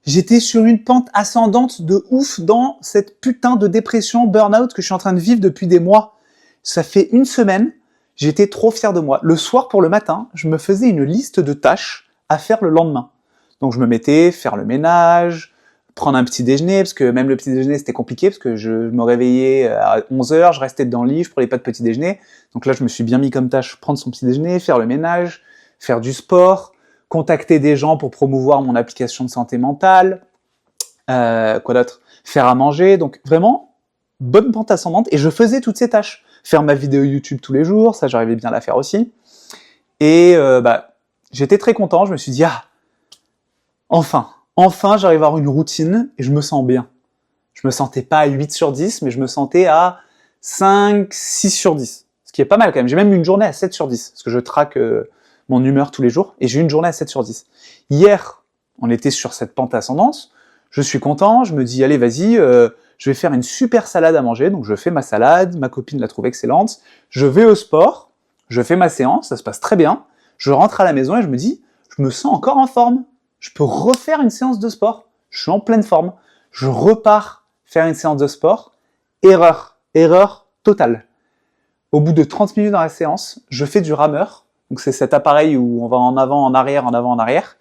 J'étais sur une pente ascendante de ouf dans cette putain de dépression burn-out que je suis en train de vivre depuis des mois. Ça fait une semaine, j'étais trop fier de moi. Le soir pour le matin, je me faisais une liste de tâches à faire le lendemain. Donc je me mettais faire le ménage, prendre un petit déjeuner, parce que même le petit déjeuner c'était compliqué, parce que je me réveillais à 11h, je restais dans le lit, je prenais pas de petit déjeuner. Donc là je me suis bien mis comme tâche prendre son petit déjeuner, faire le ménage, faire du sport, contacter des gens pour promouvoir mon application de santé mentale, quoi d'autre, faire à manger, donc vraiment bonne pente ascendante, et je faisais toutes ces tâches. Faire ma vidéo YouTube tous les jours, ça j'arrivais bien à la faire aussi. Et j'étais très content, je me suis dit, ah, enfin j'arrive à avoir une routine et je me sens bien. Je me sentais pas à 8 sur 10, mais je me sentais à 5, 6 sur 10. Ce qui est pas mal quand même. J'ai même une journée à 7 sur 10, parce que je traque mon humeur tous les jours, et j'ai une journée à 7 sur 10. Hier, on était sur cette pente ascendante, je suis content, je me dis, allez, vas-y, je vais faire une super salade à manger, donc je fais ma salade, ma copine la trouve excellente, je vais au sport, je fais ma séance, ça se passe très bien, je rentre à la maison et je me dis, je me sens encore en forme, je peux refaire une séance de sport, je suis en pleine forme, je repars faire une séance de sport, erreur totale. Au bout de 30 minutes dans la séance, je fais du rameur, donc c'est cet appareil où on va en avant, en arrière, en avant, en arrière,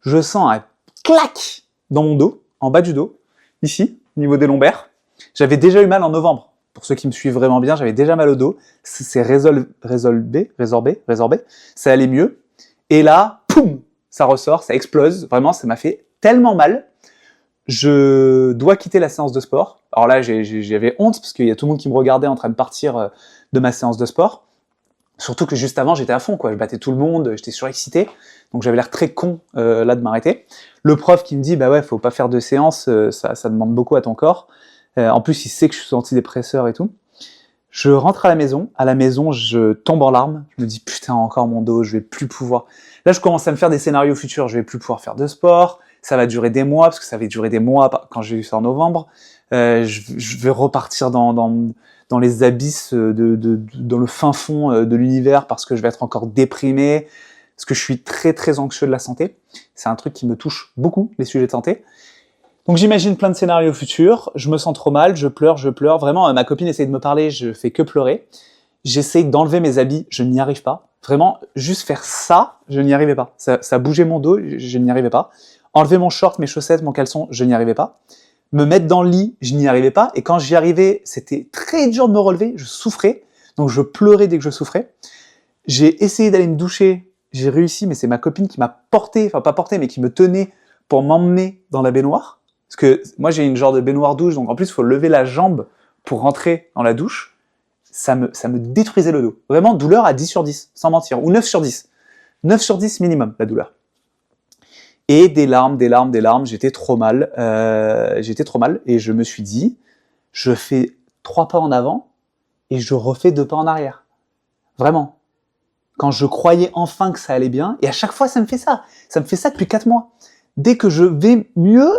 je sens un clac dans mon dos, en bas du dos, ici, au niveau des lombaires. J'avais déjà eu mal en novembre. Pour ceux qui me suivent vraiment bien, j'avais déjà mal au dos. C'est résorbé, ça allait mieux. Et là, poum, ça ressort, ça explose. Vraiment, ça m'a fait tellement mal. Je dois quitter la séance de sport. Alors là, j'avais honte parce qu'il y a tout le monde qui me regardait en train de partir de ma séance de sport. Surtout que juste avant, j'étais à fond, quoi. Je battais tout le monde, j'étais surexcité. Donc j'avais l'air très con là de m'arrêter. Le prof qui me dit, bah ouais, faut pas faire de séance, ça demande beaucoup à ton corps. En plus, il sait que je suis sous antidépresseur et tout. Je rentre à la maison, je tombe en larmes. Je me dis, putain, encore mon dos, je vais plus pouvoir. Là, je commence à me faire des scénarios futurs. Je vais plus pouvoir faire de sport. Ça va durer des mois, parce que ça avait duré des mois quand j'ai eu ça en novembre. Je vais repartir dans les abysses, dans le fin fond de l'univers, parce que je vais être encore déprimé, parce que je suis très très anxieux de la santé. C'est un truc qui me touche beaucoup, les sujets de santé. Donc j'imagine plein de scénarios futurs, je me sens trop mal, je pleure, vraiment, ma copine essaye de me parler, je fais que pleurer. J'essaye d'enlever mes habits, je n'y arrive pas. Vraiment, juste faire ça, je n'y arrivais pas. Ça bougeait mon dos, je n'y arrivais pas. Enlever mon short, mes chaussettes, mon caleçon, je n'y arrivais pas. Me mettre dans le lit, je n'y arrivais pas. Et quand j'y arrivais, c'était très dur de me relever, je souffrais. Donc je pleurais dès que je souffrais. J'ai essayé d'aller me doucher, j'ai réussi, mais c'est ma copine qui m'a porté, enfin pas porté, mais qui me tenait pour m'emmener dans la baignoire. Parce que moi j'ai une genre de baignoire douche, donc en plus il faut lever la jambe pour rentrer dans la douche. Ça me détruisait le dos. Vraiment, douleur à 10 sur 10, sans mentir, ou 9 sur 10. 9 sur 10 minimum, la douleur. Et des larmes, j'étais trop mal, et je me suis dit, je fais 3 pas en avant, et je refais 2 pas en arrière. Vraiment. Quand je croyais enfin que ça allait bien, et à chaque fois ça me fait ça depuis 4 mois. Dès que je vais mieux,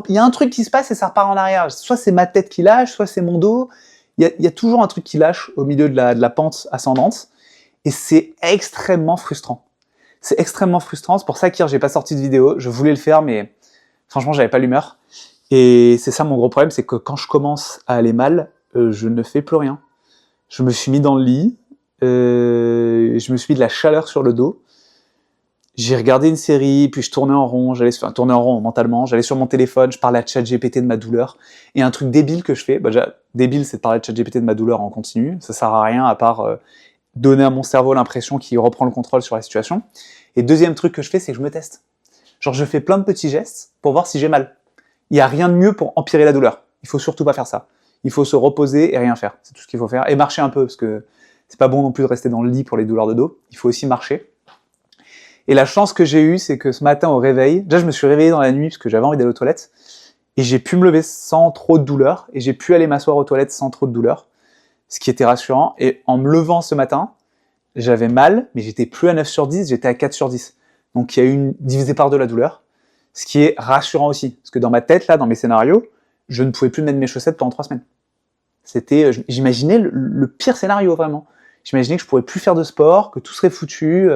il y a un truc qui se passe et ça repart en arrière. Soit c'est ma tête qui lâche, soit c'est mon dos. Il y a toujours un truc qui lâche au milieu de la pente ascendante. Et c'est extrêmement frustrant. C'est extrêmement frustrant. C'est pour ça qu'hier, j'ai pas sorti de vidéo. Je voulais le faire, mais franchement, j'avais pas l'humeur. Et c'est ça mon gros problème, c'est que quand je commence à aller mal, je ne fais plus rien. Je me suis mis dans le lit. Je me suis mis de la chaleur sur le dos. J'ai regardé une série, puis je tournais en rond, tourner en rond mentalement, j'allais sur mon téléphone, je parlais à ChatGPT de ma douleur. Et un truc débile que je fais, déjà, débile, c'est de parler à ChatGPT de ma douleur en continu, ça sert à rien à part donner à mon cerveau l'impression qu'il reprend le contrôle sur la situation. Et deuxième truc que je fais, c'est que je me teste. Genre, je fais plein de petits gestes pour voir si j'ai mal. Il n'y a rien de mieux pour empirer la douleur. Il faut surtout pas faire ça. Il faut se reposer et rien faire. C'est tout ce qu'il faut faire. Et marcher un peu, parce que c'est pas bon non plus de rester dans le lit pour les douleurs de dos. Il faut aussi marcher. Et la chance que j'ai eue, c'est que ce matin au réveil, déjà je me suis réveillé dans la nuit parce que j'avais envie d'aller aux toilettes, et j'ai pu me lever sans trop de douleur, et j'ai pu aller m'asseoir aux toilettes sans trop de douleur, ce qui était rassurant. Et en me levant ce matin, j'avais mal, mais j'étais plus à 9 sur 10, j'étais à 4 sur 10. Donc il y a eu divisé par 2 la douleur, ce qui est rassurant aussi, parce que dans ma tête, là, dans mes scénarios, je ne pouvais plus mettre mes chaussettes pendant 3 semaines. J'imaginais le pire scénario, vraiment. J'imaginais que je pourrais plus faire de sport, que tout serait foutu.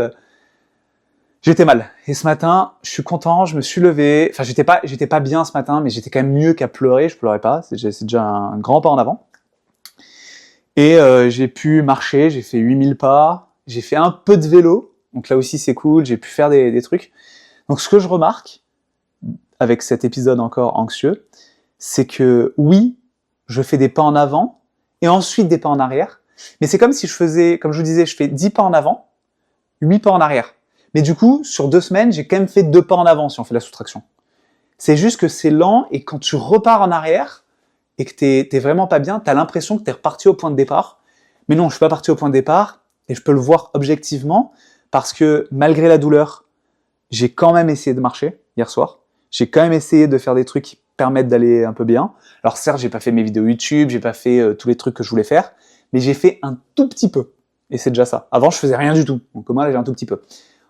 J'étais mal. Et ce matin, je suis content, je me suis levé. Enfin, j'étais pas bien ce matin, mais j'étais quand même mieux qu'à pleurer. Je pleurais pas. C'est déjà un grand pas en avant. Et j'ai pu marcher, j'ai fait 8000 pas. J'ai fait un peu de vélo. Donc là aussi, c'est cool. J'ai pu faire des trucs. Donc ce que je remarque, avec cet épisode encore anxieux, c'est que oui, je fais des pas en avant et ensuite des pas en arrière. Mais c'est comme si je faisais, comme je vous disais, je fais 10 pas en avant, 8 pas en arrière. Mais du coup, sur 2 semaines, j'ai quand même fait 2 pas en avant si on fait la soustraction. C'est juste que c'est lent et quand tu repars en arrière et que t'es vraiment pas bien, t'as l'impression que t'es reparti au point de départ. Mais non, je suis pas parti au point de départ et je peux le voir objectivement parce que malgré la douleur, j'ai quand même essayé de marcher hier soir. J'ai quand même essayé de faire des trucs qui permettent d'aller un peu bien. Alors certes, j'ai pas fait mes vidéos YouTube, j'ai pas fait tous les trucs que je voulais faire, mais j'ai fait un tout petit peu. Et c'est déjà ça. Avant, je faisais rien du tout. Donc au moins, là, j'ai un tout petit peu.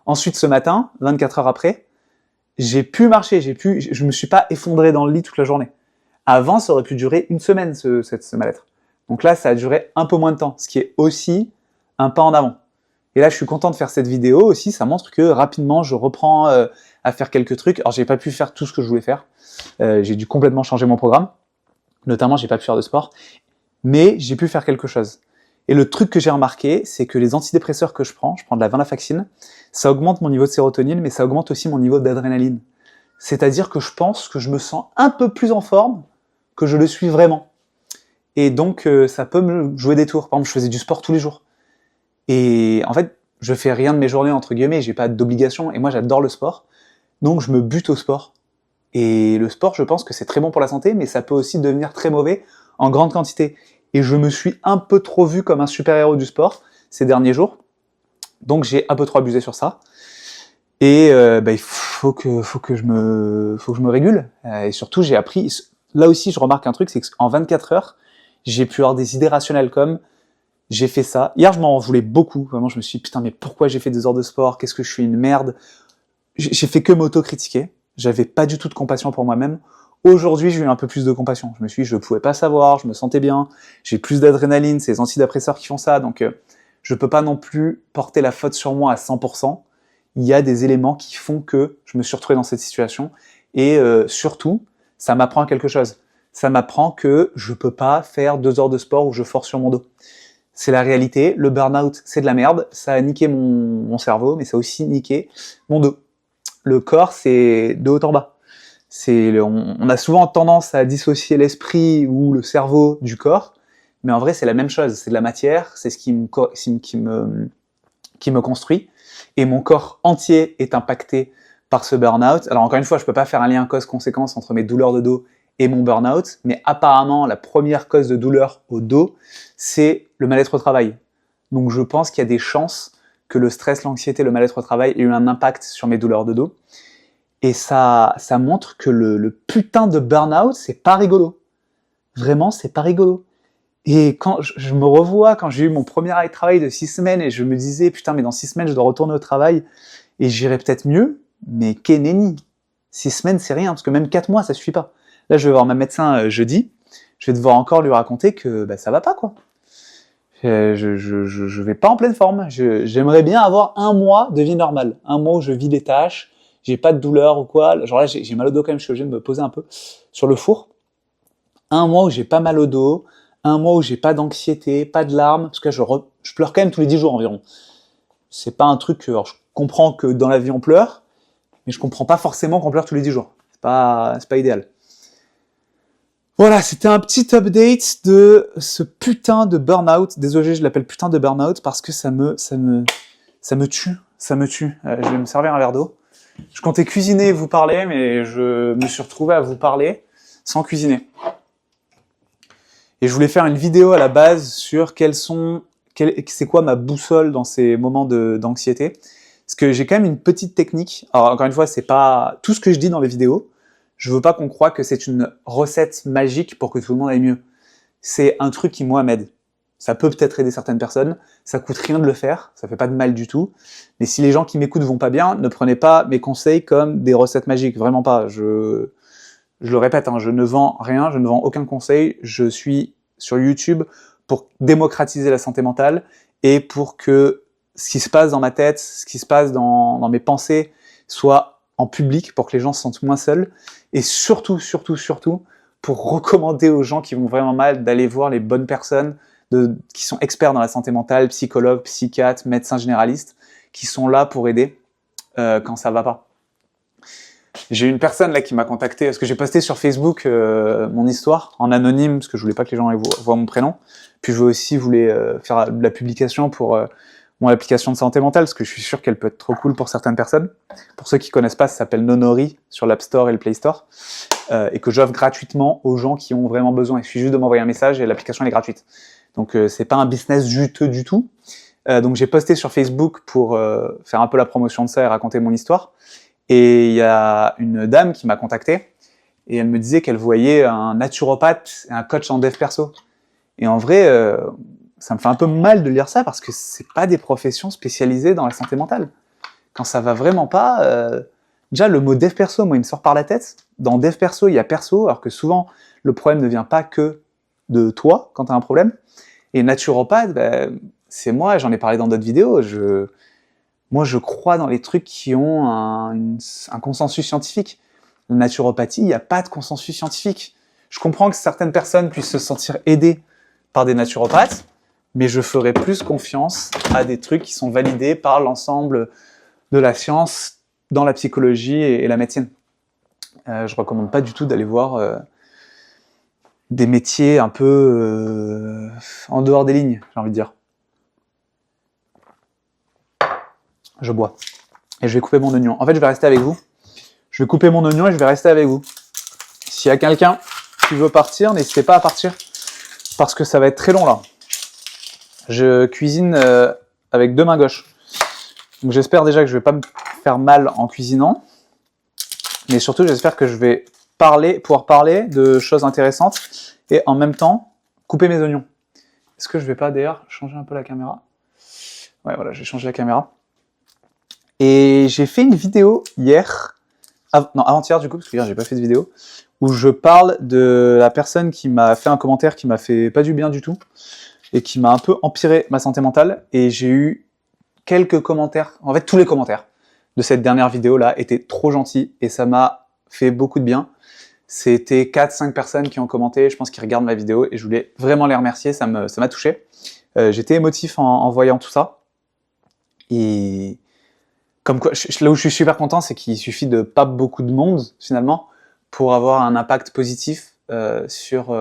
Ensuite, ce matin, 24 heures après, j'ai pu marcher, je me suis pas effondré dans le lit toute la journée. Avant, ça aurait pu durer une semaine, ce mal-être. Donc là, ça a duré un peu moins de temps, ce qui est aussi un pas en avant. Et là, je suis content de faire cette vidéo aussi, ça montre que rapidement, je reprends à faire quelques trucs. Alors, j'ai pas pu faire tout ce que je voulais faire. J'ai dû complètement changer mon programme. Notamment, j'ai pas pu faire de sport. Mais j'ai pu faire quelque chose. Et le truc que j'ai remarqué, c'est que les antidépresseurs que je prends de la venlafaxine, ça augmente mon niveau de sérotonine, mais ça augmente aussi mon niveau d'adrénaline. C'est-à-dire que je pense que je me sens un peu plus en forme que je le suis vraiment. Et donc, ça peut me jouer des tours. Par exemple, je faisais du sport tous les jours. Et en fait, je fais rien de mes journées, entre guillemets, j'ai pas d'obligation, et moi j'adore le sport. Donc je me bute au sport. Et le sport, je pense que c'est très bon pour la santé, mais ça peut aussi devenir très mauvais en grande quantité. Et je me suis un peu trop vu comme un super-héros du sport ces derniers jours. Donc j'ai un peu trop abusé sur ça. Et il faut que je me régule. Et surtout, j'ai appris... Là aussi, je remarque un truc, c'est qu'en 24 heures, j'ai pu avoir des idées rationnelles comme j'ai fait ça. Hier, je m'en voulais beaucoup. Vraiment, je me suis dit, putain, mais pourquoi j'ai fait 2 heures de sport? Qu'est-ce que je suis une merde? J'ai fait que m'auto-critiquer. J'avais pas du tout de compassion pour moi-même. Aujourd'hui, j'ai eu un peu plus de compassion. Je me suis dit, je pouvais pas savoir, je me sentais bien, j'ai plus d'adrénaline, c'est les antidépresseurs qui font ça, donc je peux pas non plus porter la faute sur moi à 100%. Il y a des éléments qui font que je me suis retrouvé dans cette situation, et surtout, ça m'apprend quelque chose. Ça m'apprend que je peux pas faire 2 heures de sport où je force sur mon dos. C'est la réalité, le burn-out, c'est de la merde, ça a niqué mon cerveau, mais ça a aussi niqué mon dos. Le corps, c'est de haut en bas. On a souvent tendance à dissocier l'esprit ou le cerveau du corps, mais en vrai, c'est la même chose. C'est de la matière, c'est ce qui me construit, et mon corps entier est impacté par ce burn-out. Alors encore une fois, je peux pas faire un lien cause-conséquence entre mes douleurs de dos et mon burn-out, mais apparemment, la première cause de douleur au dos, c'est le mal-être au travail. Donc je pense qu'il y a des chances que le stress, l'anxiété, le mal-être au travail aient eu un impact sur mes douleurs de dos. Et ça montre que le putain de burn-out, c'est pas rigolo. Vraiment, c'est pas rigolo. Et quand je me revois, quand j'ai eu mon premier arrêt de travail de 6 semaines, et je me disais, putain, mais dans 6 semaines, je dois retourner au travail, et j'irai peut-être mieux, mais qu'est nenni. 6 semaines, c'est rien, parce que même 4 mois, ça suffit pas. Là, je vais voir ma médecin jeudi, je vais devoir encore lui raconter que ça va pas, quoi. Je vais pas en pleine forme. J'aimerais bien avoir un mois de vie normale. Un mois où je vis les tâches, j'ai pas de douleur ou quoi. Genre là, j'ai mal au dos quand même, je suis obligé de me poser un peu sur le four. Un mois où j'ai pas mal au dos, un mois où j'ai pas d'anxiété, pas de larmes, parce que je pleure quand même tous les 10 jours environ. C'est pas un truc, alors je comprends que dans la vie on pleure, mais je comprends pas forcément qu'on pleure tous les 10 jours. C'est pas idéal. Voilà, c'était un petit update de ce putain de burn-out. Désolé, je l'appelle putain de burn-out parce que ça me tue. Ça me tue. Je vais me servir un verre d'eau. Je comptais cuisiner et vous parler, mais je me suis retrouvé à vous parler sans cuisiner. Et je voulais faire une vidéo à la base sur c'est quoi ma boussole dans ces moments d'anxiété. Parce que j'ai quand même une petite technique. Alors encore une fois, c'est pas tout ce que je dis dans les vidéos. Je veux pas qu'on croie que c'est une recette magique pour que tout le monde aille mieux. C'est un truc qui, moi, m'aide. Ça peut peut-être aider certaines personnes, ça coûte rien de le faire, ça fait pas de mal du tout. Mais si les gens qui m'écoutent vont pas bien, ne prenez pas mes conseils comme des recettes magiques, vraiment pas. Je le répète, je ne vends rien, je ne vends aucun conseil, je suis sur YouTube pour démocratiser la santé mentale et pour que ce qui se passe dans ma tête, ce qui se passe dans mes pensées, soit en public pour que les gens se sentent moins seuls. Et surtout, pour recommander aux gens qui vont vraiment mal d'aller voir les bonnes personnes qui sont experts dans la santé mentale, psychologues, psychiatres, médecins généralistes, qui sont là pour aider quand ça va pas. J'ai une personne là qui m'a contacté, parce que j'ai posté sur Facebook mon histoire en anonyme, parce que je voulais pas que les gens voient mon prénom. Puis je voulais faire de la publication pour mon application de santé mentale, parce que je suis sûr qu'elle peut être trop cool pour certaines personnes. Pour ceux qui connaissent pas, ça s'appelle Nonori sur l'App Store et le Play Store, et que j'offre gratuitement aux gens qui ont vraiment besoin. Il suffit juste de m'envoyer un message et l'application elle est gratuite. Donc c'est pas un business juteux du tout. Donc j'ai posté sur Facebook pour faire un peu la promotion de ça et raconter mon histoire. Et il y a une dame qui m'a contacté et elle me disait qu'elle voyait un naturopathe et un coach en dev perso. Et en vrai, ça me fait un peu mal de lire ça parce que c'est pas des professions spécialisées dans la santé mentale. Quand ça va vraiment pas, déjà le mot dev perso, moi il me sort par la tête. Dans dev perso, il y a perso, alors que souvent le problème ne vient pas que de toi quand tu as un problème. Et naturopathe, c'est moi, j'en ai parlé dans d'autres vidéos, moi, je crois dans les trucs qui ont un consensus scientifique. La naturopathie, il n'y a pas de consensus scientifique. Je comprends que certaines personnes puissent se sentir aidées par des naturopathes, mais je ferai plus confiance à des trucs qui sont validés par l'ensemble de la science dans la psychologie et la médecine. Je recommande pas du tout d'aller voir des métiers un peu en dehors des lignes, j'ai envie de dire. Je bois. Et je vais couper mon oignon. En fait, je vais rester avec vous. Je vais couper mon oignon et je vais rester avec vous. S'il y a quelqu'un qui veut partir, n'hésitez pas à partir. Parce que ça va être très long là. Je cuisine avec 2 mains gauches. Donc j'espère déjà que je vais pas me faire mal en cuisinant. Mais surtout, j'espère que je vais pouvoir parler de choses intéressantes et en même temps couper mes oignons. Est-ce que je vais pas d'ailleurs changer un peu la caméra? Ouais, voilà, j'ai changé la caméra. Et j'ai fait une vidéo hier, avant-hier du coup, parce que hier j'ai pas fait de vidéo, où je parle de la personne qui m'a fait un commentaire qui m'a fait pas du bien du tout, et qui m'a un peu empiré ma santé mentale, et j'ai eu quelques commentaires, en fait tous les commentaires de cette dernière vidéo là étaient trop gentils, et ça m'a fait beaucoup de bien. C'était 4-5 personnes qui ont commenté, je pense qu'ils regardent ma vidéo, et je voulais vraiment les remercier, ça m'a touché. J'étais émotif en voyant tout ça, et comme quoi, là où je suis super content, c'est qu'il suffit de pas beaucoup de monde, finalement, pour avoir un impact positif sur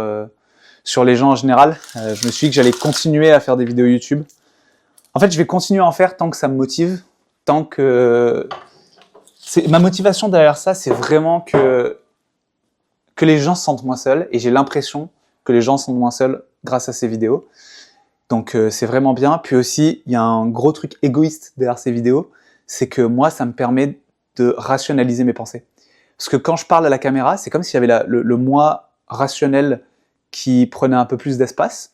les gens en général. Je me suis dit que j'allais continuer à faire des vidéos YouTube. En fait, je vais continuer à en faire tant que ça me motive, tant que... Ma motivation derrière ça, c'est vraiment que les gens se sentent moins seuls, et j'ai l'impression que les gens se sentent moins seuls grâce à ces vidéos. Donc c'est vraiment bien. Puis aussi, il y a un gros truc égoïste derrière ces vidéos, c'est que moi, ça me permet de rationaliser mes pensées. Parce que quand je parle à la caméra, c'est comme s'il y avait le moi rationnel qui prenait un peu plus d'espace.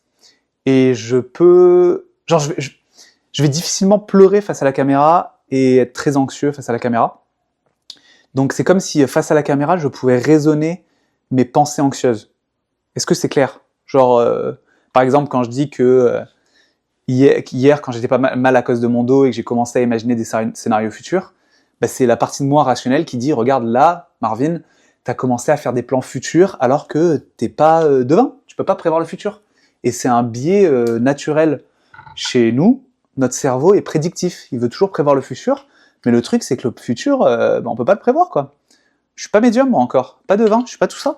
Et je peux... Genre, je vais difficilement pleurer face à la caméra et être très anxieux face à la caméra. Donc c'est comme si face à la caméra, je pouvais raisonner mes pensées anxieuses. Est-ce que c'est clair? Genre, par exemple, quand je dis que... Hier, quand j'étais pas mal à cause de mon dos et que j'ai commencé à imaginer des scénarios futurs, c'est la partie de moi rationnelle qui dit « Regarde là, Marvin, t'as commencé à faire des plans futurs alors que t'es pas devin, tu peux pas prévoir le futur. » Et c'est un biais naturel chez nous, notre cerveau est prédictif, il veut toujours prévoir le futur, mais le truc c'est que le futur, on peut pas le prévoir quoi. Je suis pas médium moi encore, pas devin, je suis pas tout ça.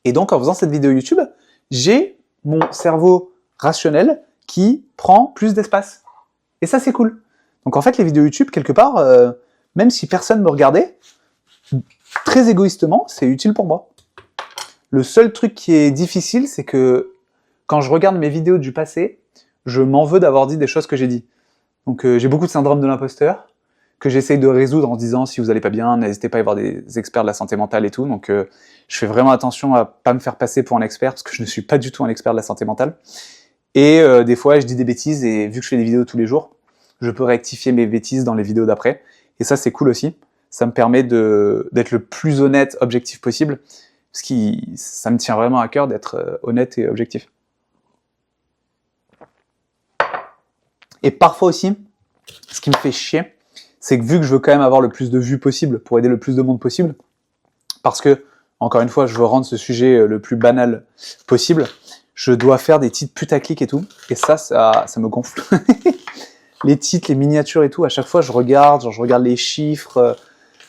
Et donc en faisant cette vidéo YouTube, j'ai mon cerveau rationnel qui prend plus d'espace. Et ça, c'est cool. Donc en fait, les vidéos YouTube, quelque part, même si personne me regardait, très égoïstement, c'est utile pour moi. Le seul truc qui est difficile, c'est que quand je regarde mes vidéos du passé, je m'en veux d'avoir dit des choses que j'ai dit. Donc j'ai beaucoup de syndrome de l'imposteur, que j'essaye de résoudre en disant si vous allez pas bien, n'hésitez pas à y voir des experts de la santé mentale et tout. Donc je fais vraiment attention à pas me faire passer pour un expert, parce que je ne suis pas du tout un expert de la santé mentale. Et des fois, je dis des bêtises, et vu que je fais des vidéos tous les jours, je peux rectifier mes bêtises dans les vidéos d'après. Et ça, c'est cool aussi. Ça me permet d'être le plus honnête, objectif possible, parce que ça me tient vraiment à cœur d'être honnête et objectif. Et parfois aussi, ce qui me fait chier, c'est que vu que je veux quand même avoir le plus de vues possible pour aider le plus de monde possible, parce que, encore une fois, je veux rendre ce sujet le plus banal possible, je dois faire des titres putaclic et tout, et ça me gonfle. Les titres, les miniatures et tout, à chaque fois je regarde les chiffres,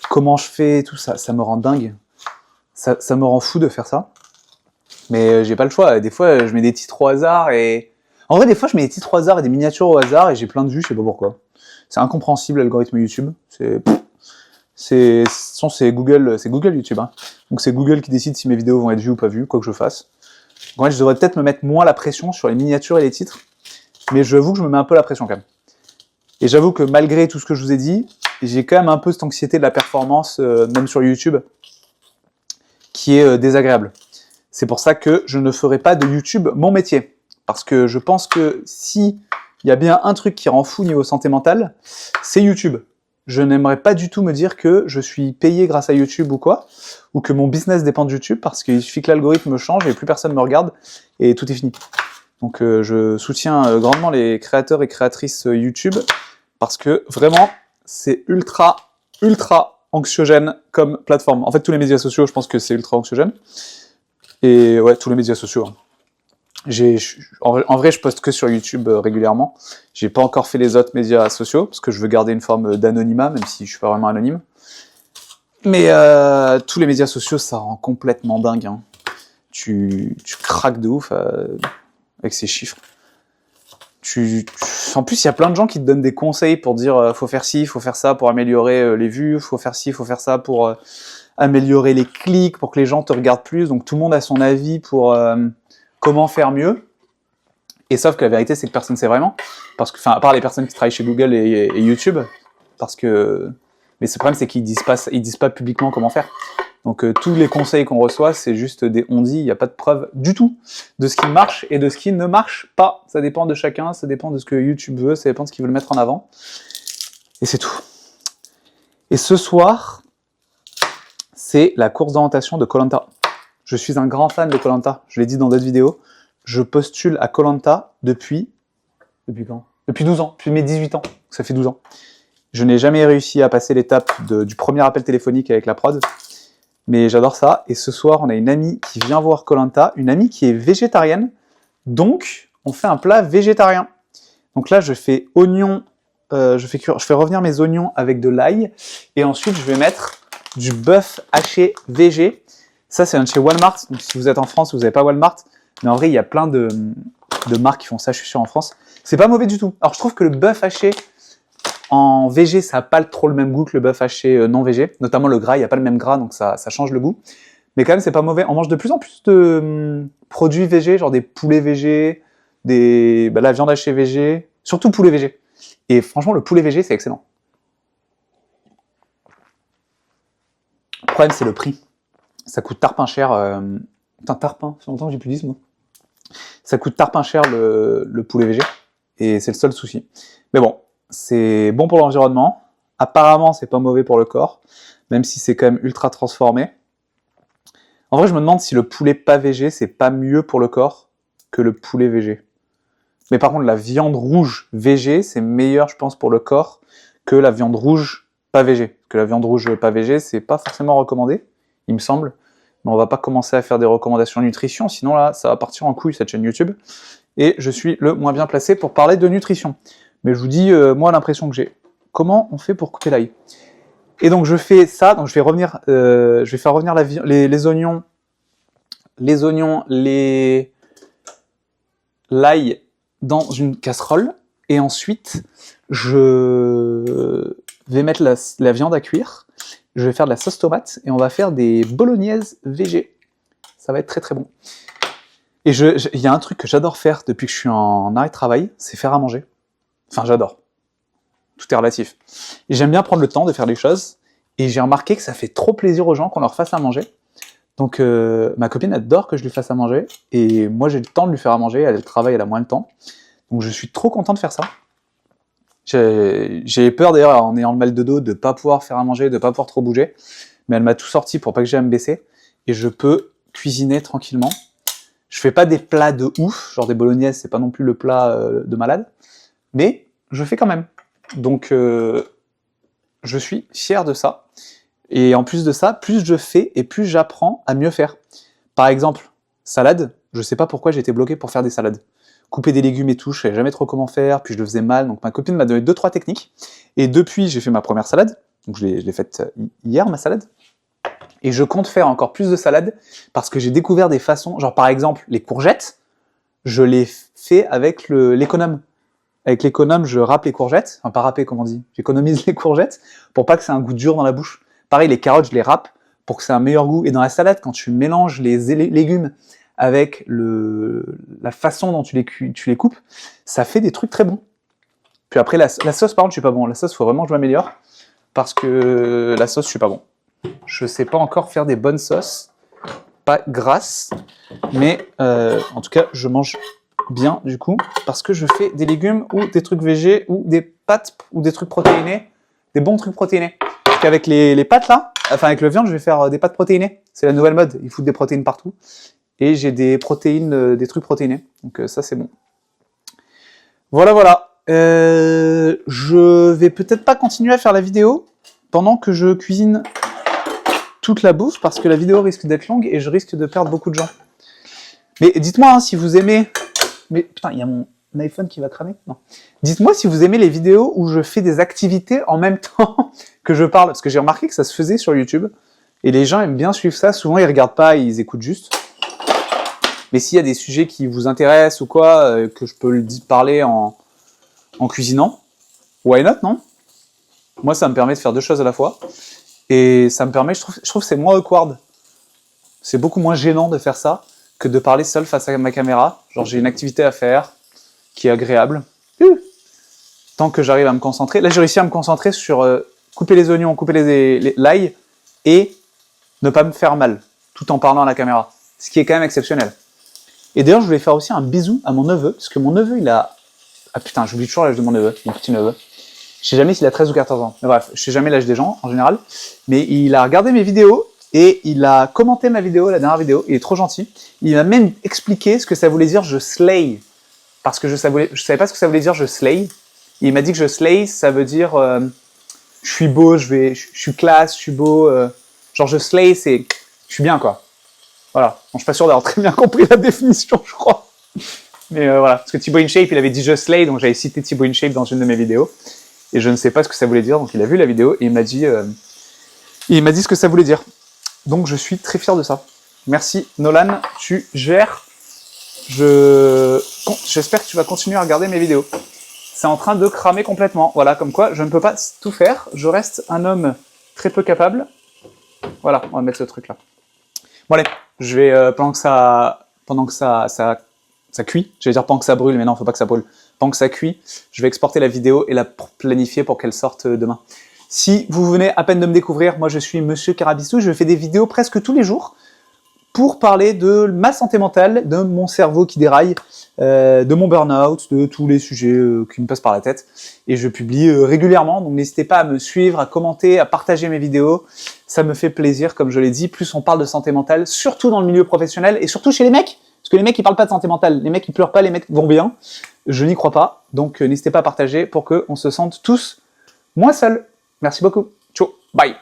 comment je fais et tout, ça me rend dingue. Ça me rend fou de faire ça. Mais j'ai pas le choix, des fois je mets des titres au hasard et... En vrai, des fois je mets des titres au hasard et des miniatures au hasard et j'ai plein de vues, je sais pas pourquoi. C'est incompréhensible l'algorithme YouTube, c'est Google YouTube, hein. Donc c'est Google qui décide si mes vidéos vont être vues ou pas vues, quoi que je fasse. Donc en fait, je devrais peut-être me mettre moins la pression sur les miniatures et les titres, mais j'avoue que je me mets un peu la pression quand même. Et j'avoue que malgré tout ce que je vous ai dit, j'ai quand même un peu cette anxiété de la performance, même sur YouTube, qui est désagréable. C'est pour ça que je ne ferai pas de YouTube mon métier. Parce que je pense que si il y a bien un truc qui rend fou niveau santé mentale, c'est YouTube. Je n'aimerais pas du tout me dire que je suis payé grâce à YouTube ou quoi, ou que mon business dépend de YouTube, parce qu'il suffit que l'algorithme change et plus personne me regarde, et tout est fini. Donc je soutiens grandement les créateurs et créatrices YouTube, parce que vraiment, c'est ultra anxiogène comme plateforme. En fait, tous les médias sociaux, je pense que c'est ultra anxiogène. Et ouais, tous les médias sociaux. Hein. En vrai, je poste que sur YouTube régulièrement. J'ai pas encore fait les autres médias sociaux, parce que je veux garder une forme d'anonymat, même si je suis pas vraiment anonyme. Mais tous les médias sociaux, ça rend complètement dingue. Hein. Tu craques de ouf avec ces chiffres. En plus, il y a plein de gens qui te donnent des conseils pour dire faut faire ci, faut faire ça pour améliorer les vues, faut faire ci, faut faire ça pour améliorer les clics, pour que les gens te regardent plus. Donc tout le monde a son avis pour comment faire mieux. Et sauf que la vérité, c'est que personne ne sait vraiment. Parce que, enfin, à part les personnes qui travaillent chez Google et YouTube, parce que. Mais le problème, c'est qu'ils disent pas publiquement comment faire. Donc tous les conseils qu'on reçoit, c'est juste des on-dit, il n'y a pas de preuve du tout de ce qui marche et de ce qui ne marche pas. Ça dépend de chacun, ça dépend de ce que YouTube veut, ça dépend de ce qu'ils veulent mettre en avant. Et c'est tout. Et ce soir, c'est la course d'orientation de Koh Lanta. Je suis un grand fan de Koh Lanta, je l'ai dit dans d'autres vidéos. Je postule à Koh Lanta depuis quand? Depuis 12 ans, depuis mes 18 ans, ça fait 12 ans. Je n'ai jamais réussi à passer l'étape du premier appel téléphonique avec la prod. Mais j'adore ça. Et ce soir, on a une amie qui vient voir Koh Lanta, une amie qui est végétarienne. Donc, on fait un plat végétarien. Donc là, je fais oignon, je fais revenir mes oignons avec de l'ail. Et ensuite, je vais mettre du bœuf haché végé. Ça, c'est un de chez Walmart. Donc, si vous êtes en France, vous n'avez pas Walmart. Mais en vrai, il y a plein de marques qui font ça, je suis sûr, en France. C'est pas mauvais du tout. Alors, je trouve que le bœuf haché en végé, ça n'a pas trop le même goût que le bœuf haché non végé. Notamment le gras, il n'y a pas le même gras, donc ça change le goût. Mais quand même, c'est pas mauvais. On mange de plus en plus de produits végés, genre des poulets végés, la viande hachée végé, surtout poulet végé. Et franchement, le poulet végé, c'est excellent. Le problème, c'est le prix. Ça coûte tarpin cher. Putain, tarpin, ça fait longtemps que j'ai plus dit ce mot. Ça coûte tarpin cher le poulet végé. Et c'est le seul souci. Mais bon. C'est bon pour l'environnement. Apparemment, c'est pas mauvais pour le corps, même si c'est quand même ultra transformé. En vrai, je me demande si le poulet pas végé, c'est pas mieux pour le corps que le poulet végé. Mais par contre, la viande rouge végé, c'est meilleur, je pense, pour le corps que la viande rouge pas végé. Parce que la viande rouge pas végé, c'est pas forcément recommandé, il me semble. Mais on va pas commencer à faire des recommandations nutrition, sinon là, ça va partir en couille, cette chaîne YouTube. Et je suis le moins bien placé pour parler de nutrition. Mais je vous dis, moi, l'impression que j'ai. Comment on fait pour couper l'ail? Et donc, je fais ça. Donc, je vais faire revenir les oignons, l'ail dans une casserole. Et ensuite, je vais mettre la viande à cuire. Je vais faire de la sauce tomate et on va faire des bolognaises végé. Ça va être très très bon. Et il y a un truc que j'adore faire depuis que je suis en arrêt de travail, c'est faire à manger. Enfin, j'adore. Tout est relatif. Et j'aime bien prendre le temps de faire les choses. Et j'ai remarqué que ça fait trop plaisir aux gens qu'on leur fasse à manger. Donc, ma copine adore que je lui fasse à manger. Et moi, j'ai le temps de lui faire à manger. Elle travaille, elle a moins le temps. Donc, je suis trop content de faire ça. J'ai peur d'ailleurs, en ayant le mal de dos, de ne pas pouvoir faire à manger, de ne pas pouvoir trop bouger. Mais elle m'a tout sorti pour pas que j'aie à me baisser. Et je peux cuisiner tranquillement. Je fais pas des plats de ouf. Genre des bolognaises, c'est pas non plus le plat de malade. Mais je fais quand même. Donc, je suis fier de ça. Et en plus de ça, plus je fais et plus j'apprends à mieux faire. Par exemple, salade, je sais pas pourquoi j'ai été bloqué pour faire des salades. Couper des légumes et tout, je savais jamais trop comment faire, puis je le faisais mal, donc ma copine m'a donné 2-3 techniques. Et depuis, j'ai fait ma première salade, donc je l'ai faite hier, ma salade. Et je compte faire encore plus de salades, parce que j'ai découvert des façons, genre par exemple, les courgettes, je les fais avec l'économe. Avec l'économe, je râpe les courgettes, enfin pas râper, comme on dit, j'économise les courgettes, pour pas que ça ait un goût dur dans la bouche. Pareil, les carottes, je les râpe pour que ça ait un meilleur goût. Et dans la salade, quand tu mélanges les légumes avec la façon dont tu les coupes, ça fait des trucs très bons. Puis après, la sauce, par contre, je suis pas bon. La sauce, il faut vraiment que je m'améliore, parce que la sauce, je suis pas bon. Je sais pas encore faire des bonnes sauces, pas grasses, mais en tout cas, je mange bien, du coup, parce que je fais des légumes ou des trucs végés ou des pâtes ou des trucs protéinés, des bons trucs protéinés. Parce qu'avec les pâtes là, enfin avec le viande, je vais faire des pâtes protéinées. C'est la nouvelle mode, ils foutent des protéines partout. Et j'ai des protéines, des trucs protéinés. Donc ça c'est bon. Voilà, voilà. Je vais peut-être pas continuer à faire la vidéo pendant que je cuisine toute la bouffe, parce que la vidéo risque d'être longue et je risque de perdre beaucoup de gens. Mais dites-moi hein, si vous aimez... Mais putain, il y a mon iPhone qui va cramer. Non. Dites-moi si vous aimez les vidéos où je fais des activités en même temps que je parle, parce que j'ai remarqué que ça se faisait sur YouTube, et les gens aiment bien suivre ça. Souvent, ils regardent pas, ils écoutent juste. Mais s'il y a des sujets qui vous intéressent ou quoi, que je peux parler en cuisinant, why not, non? Moi, ça me permet de faire deux choses à la fois, et ça me permet, je trouve que c'est moins awkward. C'est beaucoup moins gênant de faire ça que de parler seul face à ma caméra. Genre, j'ai une activité à faire qui est agréable. Tant que j'arrive à me concentrer. Là, j'ai réussi à me concentrer sur couper les oignons, couper l'ail et ne pas me faire mal, tout en parlant à la caméra. Ce qui est quand même exceptionnel. Et d'ailleurs, je voulais faire aussi un bisou à mon neveu, parce que mon neveu, il a... Ah putain, j'oublie toujours l'âge de mon neveu, mon petit neveu. Je sais jamais s'il a 13 ou 14 ans. Mais bref, je sais jamais l'âge des gens, en général. Mais il a regardé mes vidéos, et il a commenté ma vidéo, la dernière vidéo, il est trop gentil. Il m'a même expliqué ce que ça voulait dire je slay. Parce que je savais pas ce que ça voulait dire je slay. Et il m'a dit que je slay, ça veut dire je suis beau, je suis classe, je suis beau. Genre je slay, c'est je suis bien quoi. Voilà. Bon, je suis pas sûr d'avoir très bien compris la définition, je crois. Mais voilà. Parce que Thibaut InShape, il avait dit je slay, donc j'avais cité Thibaut InShape dans une de mes vidéos. Et je ne sais pas ce que ça voulait dire, donc il a vu la vidéo et il m'a dit ce que ça voulait dire. Donc je suis très fier de ça. Merci Nolan, tu gères. J'espère que tu vas continuer à regarder mes vidéos. C'est en train de cramer complètement. Voilà, comme quoi je ne peux pas tout faire. Je reste un homme très peu capable. Voilà, on va mettre ce truc là. Bon allez, je vais pendant que ça cuit. Je vais dire pendant que ça brûle, mais non, faut pas que ça brûle. Pendant que ça cuit, je vais exporter la vidéo et la planifier pour qu'elle sorte demain. Si vous venez à peine de me découvrir, moi je suis Monsieur Carabissou, je fais des vidéos presque tous les jours pour parler de ma santé mentale, de mon cerveau qui déraille, de mon burn-out, de tous les sujets qui me passent par la tête. Et je publie régulièrement, donc n'hésitez pas à me suivre, à commenter, à partager mes vidéos. Ça me fait plaisir, comme je l'ai dit, plus on parle de santé mentale, surtout dans le milieu professionnel, et surtout chez les mecs, parce que les mecs ils parlent pas de santé mentale, les mecs ils pleurent pas, les mecs vont bien. Je n'y crois pas, donc n'hésitez pas à partager pour qu'on se sente tous moins seuls. Merci beaucoup. Ciao, bye.